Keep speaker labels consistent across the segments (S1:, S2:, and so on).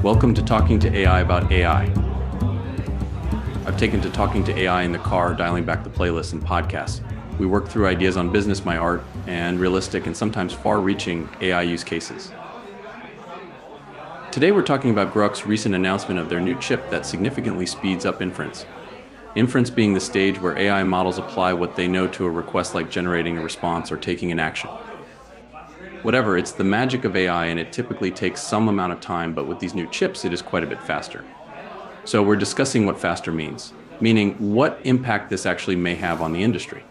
S1: Welcome to Talking to AI about AI. I've taken to talking to AI in the car, dialing back the playlists and podcasts. We work through ideas on business, my art, and realistic and sometimes far-reaching AI use cases. Today we're talking about Groq's recent announcement of their new chip that significantly speeds up inference. Inference being the stage where AI models apply what they know to a request, like generating a response or taking an action. Whatever, it's the magic of AI, and it typically takes some amount of time, but with these new chips it is quite a bit faster. So we're discussing what faster means, meaning what impact this actually may have on the industry.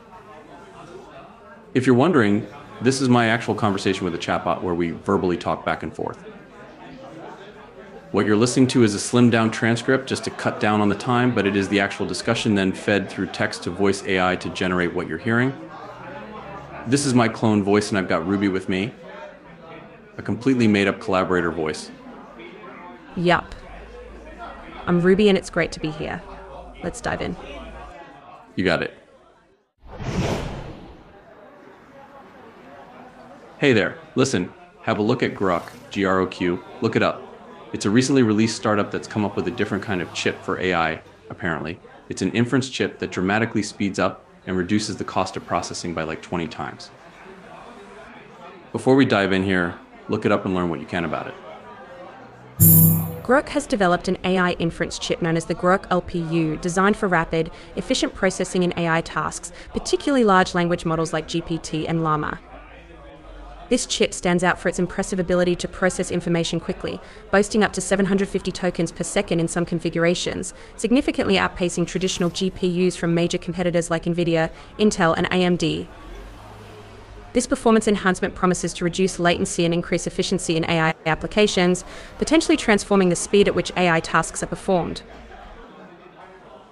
S1: If you're wondering, this is my actual conversation with a chatbot where we verbally talk back and forth. What you're listening to is a slimmed down transcript just to cut down on the time, but it is the actual discussion then fed through text to voice AI to generate what you're hearing. This is my clone voice, and I've got Ruby with me, a completely made up collaborator voice.
S2: Yup. I'm Ruby and it's great to be here. Let's dive in.
S1: You got it. Hey there, listen, have a look at Groq, G-R-O-Q, look it up. It's a recently released startup that's come up with a different kind of chip for AI, apparently. It's an inference chip that dramatically speeds up and reduces the cost of processing by like 20 times. Before we dive in here, look it up and learn what you can about it.
S2: Groq has developed an AI inference chip known as the Groq LPU, designed for rapid, efficient processing in AI tasks, particularly large language models like GPT and Llama. This chip stands out for its impressive ability to process information quickly, boasting up to 750 tokens per second in some configurations, significantly outpacing traditional GPUs from major competitors like NVIDIA, Intel, and AMD. This performance enhancement promises to reduce latency and increase efficiency in AI applications, potentially transforming the speed at which AI tasks are performed.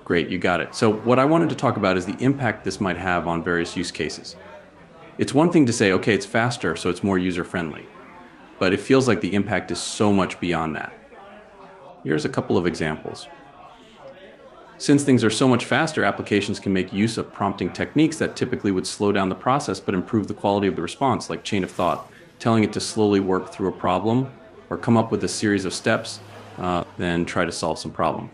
S1: Great, you got it. So what I wanted to talk about is the impact this might have on various use cases. It's one thing to say, okay, it's faster, so it's more user-friendly. But it feels like the impact is so much beyond that. Here's a couple of examples. Since things are so much faster, applications can make use of prompting techniques that typically would slow down the process but improve the quality of the response, like chain of thought, telling it to slowly work through a problem or come up with a series of steps, then try to solve some problem.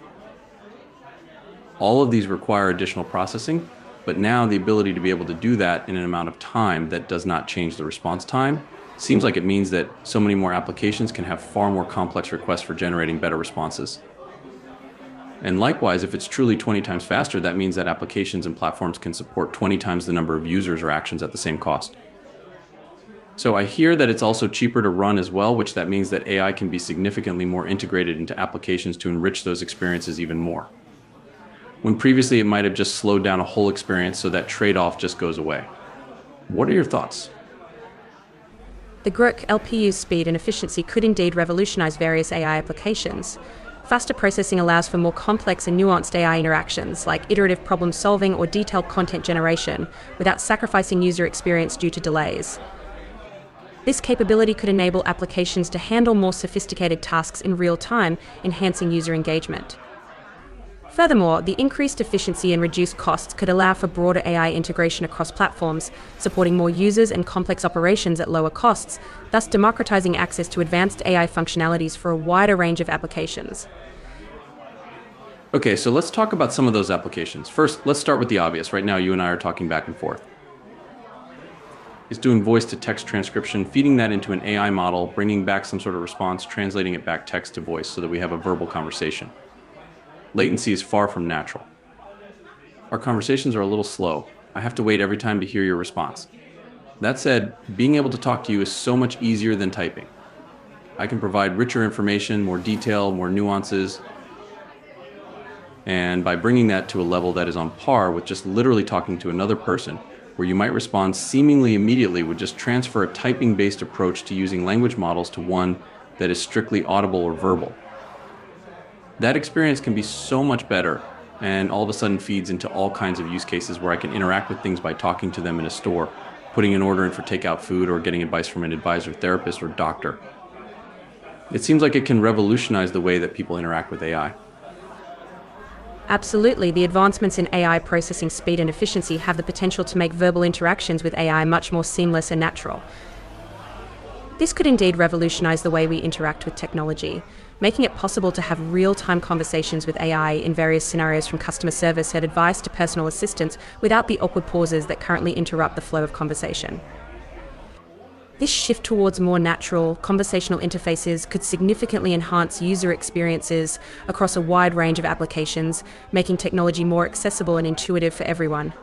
S1: All of these require additional processing, but now the ability to be able to do that in an amount of time that does not change the response time seems like it means that so many more applications can have far more complex requests for generating better responses. And likewise, if it's truly 20 times faster, that means that applications and platforms can support 20 times the number of users or actions at the same cost. So I hear that it's also cheaper to run as well, which that means that AI can be significantly more integrated into applications to enrich those experiences even more. When previously it might have just slowed down a whole experience, so that trade-off just goes away. What are your thoughts?
S2: The Groq LPU's speed and efficiency could indeed revolutionize various AI applications. Faster processing allows for more complex and nuanced AI interactions, like iterative problem solving or detailed content generation, without sacrificing user experience due to delays. This capability could enable applications to handle more sophisticated tasks in real time, enhancing user engagement. Furthermore, the increased efficiency and reduced costs could allow for broader AI integration across platforms, supporting more users and complex operations at lower costs, thus democratizing access to advanced AI functionalities for a wider range of applications.
S1: Okay, so let's talk about some of those applications. First, let's start with the obvious. Right now, you and I are talking back and forth. It's doing voice-to-text transcription, feeding that into an AI model, bringing back some sort of response, translating it back text to voice so that we have a verbal conversation. Latency is far from natural. Our conversations are a little slow. I have to wait every time to hear your response. That said, being able to talk to you is so much easier than typing. I can provide richer information, more detail, more nuances, and by bringing that to a level that is on par with just literally talking to another person, where you might respond seemingly immediately, would just transfer a typing-based approach to using language models to one that is strictly audible or verbal. That experience can be so much better, and all of a sudden feeds into all kinds of use cases where I can interact with things by talking to them in a store, putting an order in for takeout food, or getting advice from an advisor, therapist, or doctor. It seems like it can revolutionize the way that people interact with AI.
S2: Absolutely, the advancements in AI processing speed and efficiency have the potential to make verbal interactions with AI much more seamless and natural. This could indeed revolutionize the way we interact with technology, making it possible to have real-time conversations with AI in various scenarios, from customer service and advice to personal assistance, without the awkward pauses that currently interrupt the flow of conversation. This shift towards more natural, conversational interfaces could significantly enhance user experiences across a wide range of applications, making technology more accessible and intuitive for everyone.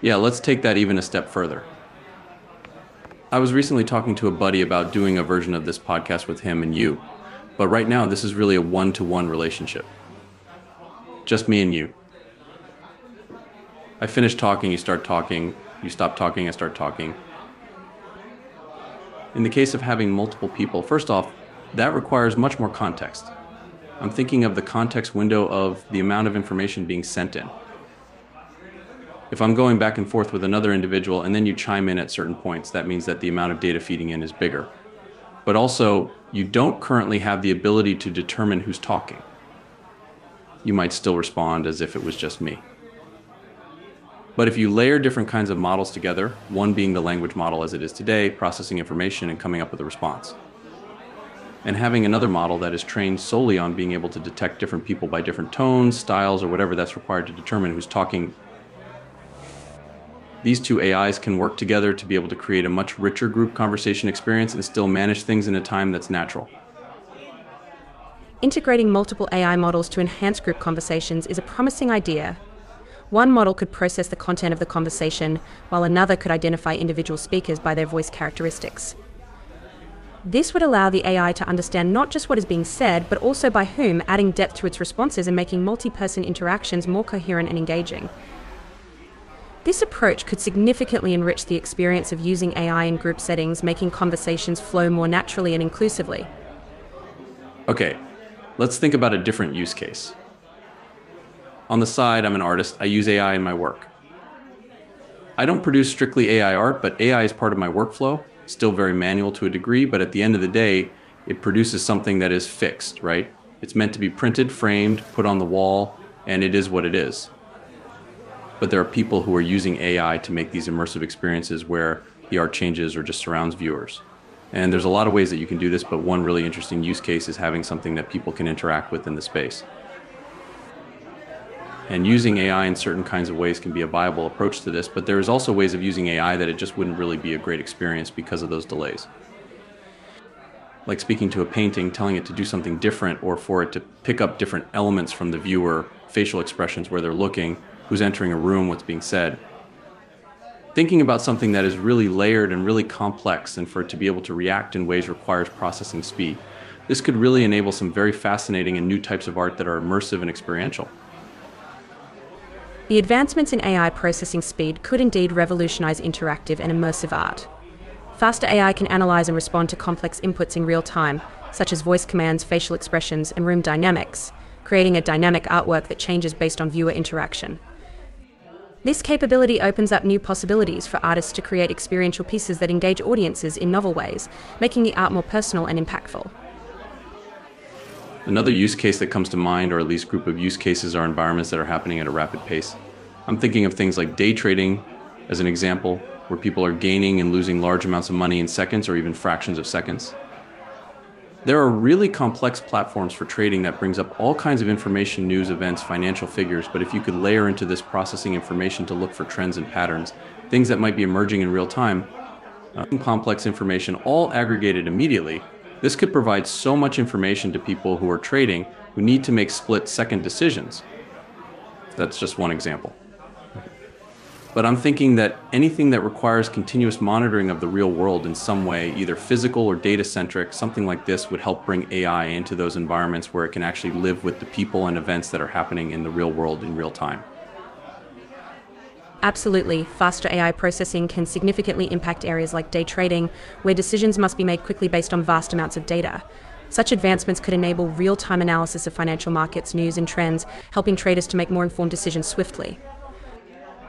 S1: Yeah, let's take that even a step further. I was recently talking to a buddy about doing a version of this podcast with him and you, but right now this is really a one-to-one relationship. Just me and you. I finish talking, you start talking, you stop talking, I start talking. In the case of having multiple people, first off, that requires much more context. I'm thinking of the context window of the amount of information being sent in. If I'm going back and forth with another individual and then you chime in at certain points, that means that the amount of data feeding in is bigger. But also, you don't currently have the ability to determine who's talking. You might still respond as if it was just me. But if you layer different kinds of models together, one being the language model as it is today, processing information and coming up with a response, and having another model that is trained solely on being able to detect different people by different tones, styles, or whatever that's required to determine who's talking, these two AIs can work together to be able to create a much richer group conversation experience and still manage things in a time that's natural.
S2: Integrating multiple AI models to enhance group conversations is a promising idea. One model could process the content of the conversation, while another could identify individual speakers by their voice characteristics. This would allow the AI to understand not just what is being said, but also by whom, adding depth to its responses and making multi-person interactions more coherent and engaging. This approach could significantly enrich the experience of using AI in group settings, making conversations flow more naturally and inclusively.
S1: Okay, let's think about a different use case. On the side, I'm an artist. I use AI in my work. I don't produce strictly AI art, but AI is part of my workflow. Still very manual to a degree, but at the end of the day, it produces something that is fixed, right? It's meant to be printed, framed, put on the wall, and it is what it is. But there are people who are using AI to make these immersive experiences where the art changes or just surrounds viewers. And there's a lot of ways that you can do this, but one really interesting use case is having something that people can interact with in the space. And using AI in certain kinds of ways can be a viable approach to this, but there's also ways of using AI that it just wouldn't really be a great experience because of those delays. Like speaking to a painting, telling it to do something different, or for it to pick up different elements from the viewer, facial expressions, where they're looking, who's entering a room, what's being said. Thinking about something that is really layered and really complex, and for it to be able to react in ways requires processing speed. This could really enable some very fascinating and new types of art that are immersive and experiential.
S2: The advancements in AI processing speed could indeed revolutionize interactive and immersive art. Faster AI can analyze and respond to complex inputs in real time, such as voice commands, facial expressions, and room dynamics, creating a dynamic artwork that changes based on viewer interaction. This capability opens up new possibilities for artists to create experiential pieces that engage audiences in novel ways, making the art more personal and impactful.
S1: Another use case that comes to mind, or at least group of use cases, are environments that are happening at a rapid pace. I'm thinking of things like day trading as an example, where people are gaining and losing large amounts of money in seconds or even fractions of seconds. There are really complex platforms for trading that brings up all kinds of information, news, events, financial figures, but if you could layer into this processing information to look for trends and patterns, things that might be emerging in real time, complex information all aggregated immediately, this could provide so much information to people who are trading who need to make split-second decisions. That's just one example. But I'm thinking that anything that requires continuous monitoring of the real world in some way, either physical or data-centric, something like this would help bring AI into those environments where it can actually live with the people and events that are happening in the real world in real time.
S2: Absolutely. Faster AI processing can significantly impact areas like day trading, where decisions must be made quickly based on vast amounts of data. Such advancements could enable real-time analysis of financial markets, news, and trends, helping traders to make more informed decisions swiftly.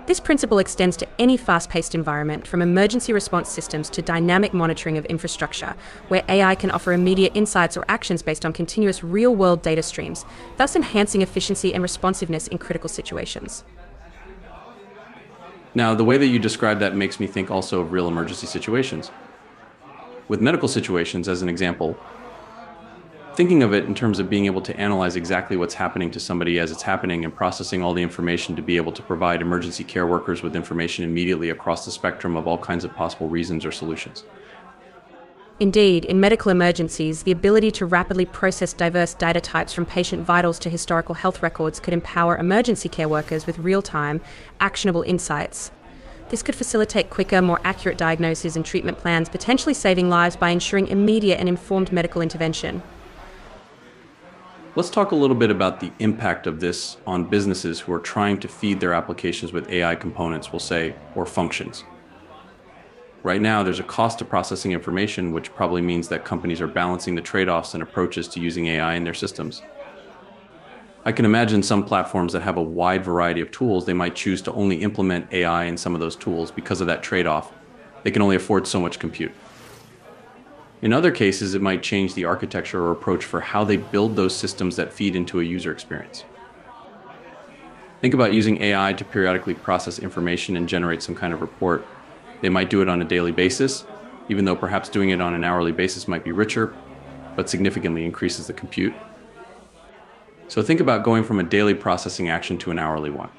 S2: This principle extends to any fast-paced environment, from emergency response systems to dynamic monitoring of infrastructure, where AI can offer immediate insights or actions based on continuous real-world data streams, thus enhancing efficiency and responsiveness in critical situations.
S1: Now, the way that you describe that makes me think also of real emergency situations. With medical situations, as an example, thinking of it in terms of being able to analyze exactly what's happening to somebody as it's happening and processing all the information to be able to provide emergency care workers with information immediately across the spectrum of all kinds of possible reasons or solutions.
S2: Indeed, in medical emergencies, the ability to rapidly process diverse data types from patient vitals to historical health records could empower emergency care workers with real-time, actionable insights. This could facilitate quicker, more accurate diagnoses and treatment plans, potentially saving lives by ensuring immediate and informed medical intervention.
S1: Let's talk a little bit about the impact of this on businesses who are trying to feed their applications with AI components, we'll say, or functions. Right now, there's a cost to processing information, which probably means that companies are balancing the trade-offs and approaches to using AI in their systems. I can imagine some platforms that have a wide variety of tools, they might choose to only implement AI in some of those tools because of that trade-off. They can only afford so much compute. In other cases, it might change the architecture or approach for how they build those systems that feed into a user experience. Think about using AI to periodically process information and generate some kind of report. They might do it on a daily basis, even though perhaps doing it on an hourly basis might be richer, but significantly increases the compute. So think about going from a daily processing action to an hourly one.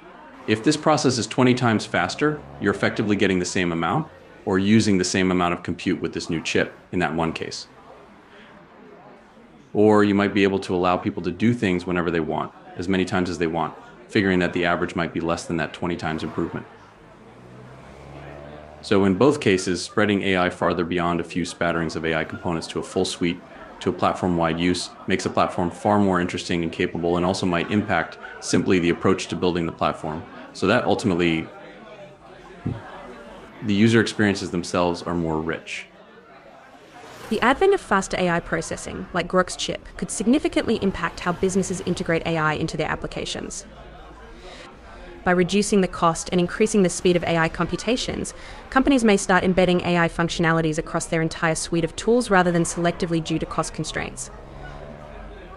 S1: If this process is 20 times faster, you're effectively getting the same amount, or using the same amount of compute with this new chip in that one case. Or you might be able to allow people to do things whenever they want, as many times as they want, figuring that the average might be less than that 20 times improvement. So in both cases, spreading AI farther beyond a few spatterings of AI components to a full suite, to a platform-wide use, makes a platform far more interesting and capable, and also might impact simply the approach to building the platform. So that ultimately, the user experiences themselves are more rich.
S2: The advent of faster AI processing, like Groq's chip, could significantly impact how businesses integrate AI into their applications. By reducing the cost and increasing the speed of AI computations, companies may start embedding AI functionalities across their entire suite of tools rather than selectively due to cost constraints.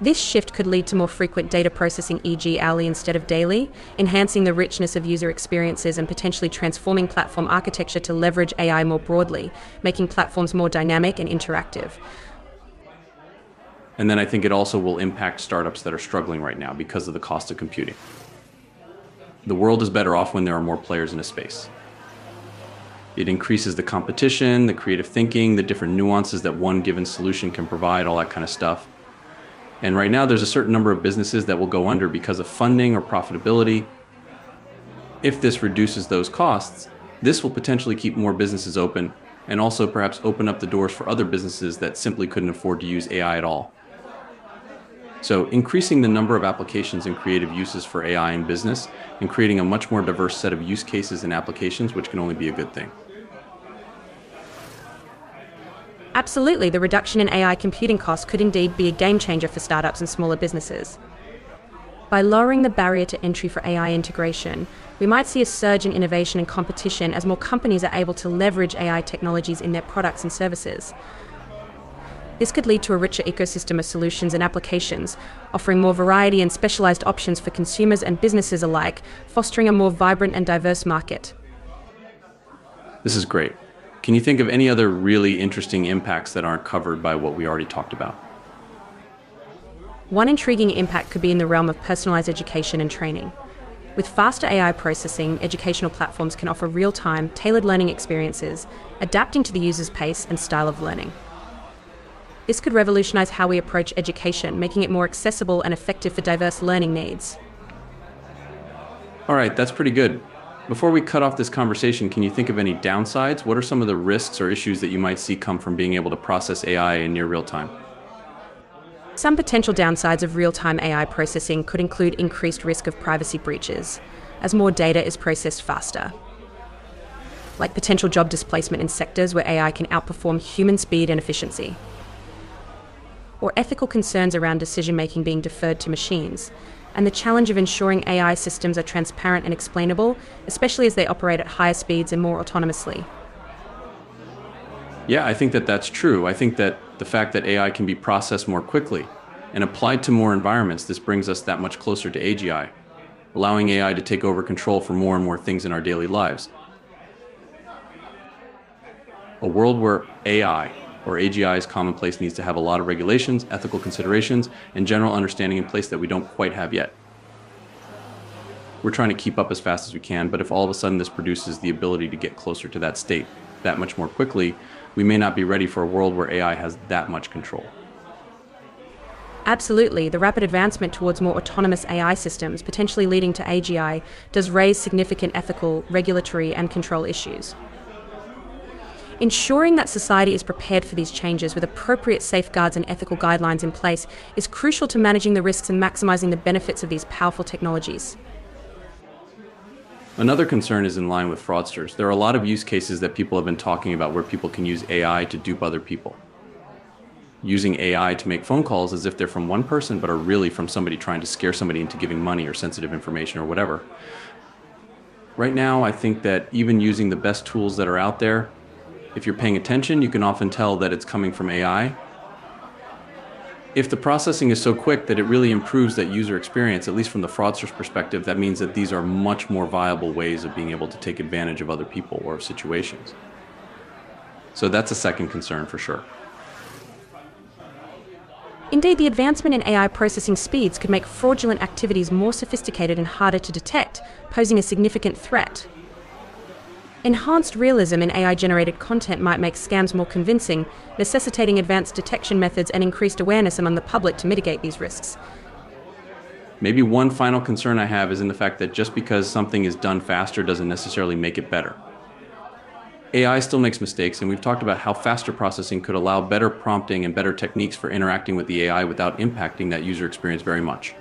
S2: This shift could lead to more frequent data processing, e.g. hourly instead of daily, enhancing the richness of user experiences and potentially transforming platform architecture to leverage AI more broadly, making platforms more dynamic and interactive.
S1: And then I think it also will impact startups that are struggling right now because of the cost of computing. The world is better off when there are more players in a space. It increases the competition, the creative thinking, the different nuances that one given solution can provide, all that kind of stuff. And right now, there's a certain number of businesses that will go under because of funding or profitability. If this reduces those costs, this will potentially keep more businesses open and also perhaps open up the doors for other businesses that simply couldn't afford to use AI at all. So increasing the number of applications and creative uses for AI in business and creating a much more diverse set of use cases and applications, which can only be a good thing.
S2: Absolutely, the reduction in AI computing costs could indeed be a game changer for startups and smaller businesses. By lowering the barrier to entry for AI integration, we might see a surge in innovation and competition as more companies are able to leverage AI technologies in their products and services. This could lead to a richer ecosystem of solutions and applications, offering more variety and specialized options for consumers and businesses alike, fostering a more vibrant and diverse market.
S1: This is great. Can you think of any other really interesting impacts that aren't covered by what we already talked about?
S2: One intriguing impact could be in the realm of personalized education and training. With faster AI processing, educational platforms can offer real-time, tailored learning experiences, adapting to the user's pace and style of learning. This could revolutionize how we approach education, making it more accessible and effective for diverse learning needs.
S1: All right, that's pretty good. Before we cut off this conversation, can you think of any downsides? What are some of the risks or issues that you might see come from being able to process AI in near real time?
S2: Some potential downsides of real-time AI processing could include increased risk of privacy breaches, as more data is processed faster, like potential job displacement in sectors where AI can outperform human speed and efficiency, or ethical concerns around decision-making being deferred to machines, and the challenge of ensuring AI systems are transparent and explainable, especially as they operate at higher speeds and more autonomously.
S1: Yeah, I think that that's true. I think that the fact that AI can be processed more quickly and applied to more environments, this brings us that much closer to AGI, allowing AI to take over control for more and more things in our daily lives. A world where AI or AGI is commonplace, needs to have a lot of regulations, ethical considerations, and general understanding in place that we don't quite have yet. We're trying to keep up as fast as we can, but if all of a sudden this produces the ability to get closer to that state that much more quickly, we may not be ready for a world where AI has that much control.
S2: Absolutely, the rapid advancement towards more autonomous AI systems, potentially leading to AGI, does raise significant ethical, regulatory, and control issues. Ensuring that society is prepared for these changes with appropriate safeguards and ethical guidelines in place is crucial to managing the risks and maximizing the benefits of these powerful technologies.
S1: Another concern is in line with fraudsters. There are a lot of use cases that people have been talking about where people can use AI to dupe other people. Using AI to make phone calls as if they're from one person but are really from somebody trying to scare somebody into giving money or sensitive information or whatever. Right now, I think that even using the best tools that are out there, if you're paying attention, you can often tell that it's coming from AI. If the processing is so quick that it really improves that user experience, at least from the fraudster's perspective, that means that these are much more viable ways of being able to take advantage of other people or of situations. So that's a second concern for sure.
S2: Indeed, the advancement in AI processing speeds could make fraudulent activities more sophisticated and harder to detect, posing a significant threat. Enhanced realism in AI-generated content might make scams more convincing, necessitating advanced detection methods and increased awareness among the public to mitigate these risks.
S1: Maybe one final concern I have is in the fact that just because something is done faster doesn't necessarily make it better. AI still makes mistakes, and we've talked about how faster processing could allow better prompting and better techniques for interacting with the AI without impacting that user experience very much.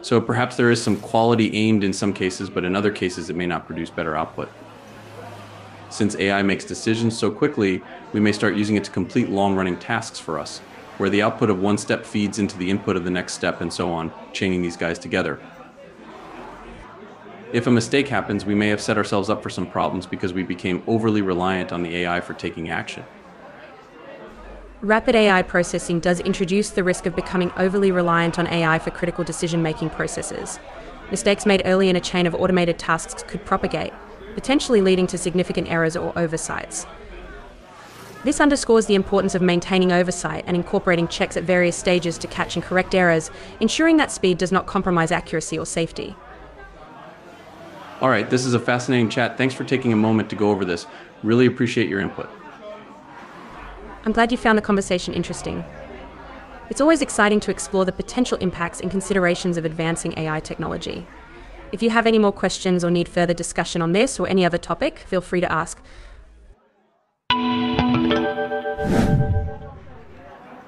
S1: So perhaps there is some quality aimed in some cases, but in other cases it may not produce better output. Since AI makes decisions so quickly, we may start using it to complete long-running tasks for us, where the output of one step feeds into the input of the next step and so on, chaining these guys together. If a mistake happens, we may have set ourselves up for some problems because we became overly reliant on the AI for taking action.
S2: Rapid AI processing does introduce the risk of becoming overly reliant on AI for critical decision-making processes. Mistakes made early in a chain of automated tasks could propagate, potentially leading to significant errors or oversights. This underscores the importance of maintaining oversight and incorporating checks at various stages to catch and correct errors, ensuring that speed does not compromise accuracy or safety.
S1: All right, this is a fascinating chat. Thanks for taking a moment to go over this. Really appreciate your input.
S2: I'm glad you found the conversation interesting. It's always exciting to explore the potential impacts and considerations of advancing AI technology. If you have any more questions or need further discussion on this or any other topic, feel free to ask.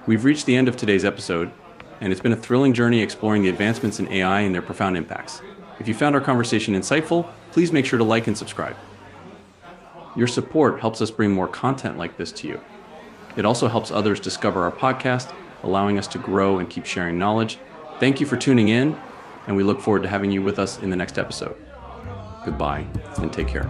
S1: We've reached the end of today's episode, and it's been a thrilling journey exploring the advancements in AI and their profound impacts. If you found our conversation insightful, please make sure to like and subscribe. Your support helps us bring more content like this to you. It also helps others discover our podcast, allowing us to grow and keep sharing knowledge. Thank you for tuning in, and we look forward to having you with us in the next episode. Goodbye, and take care.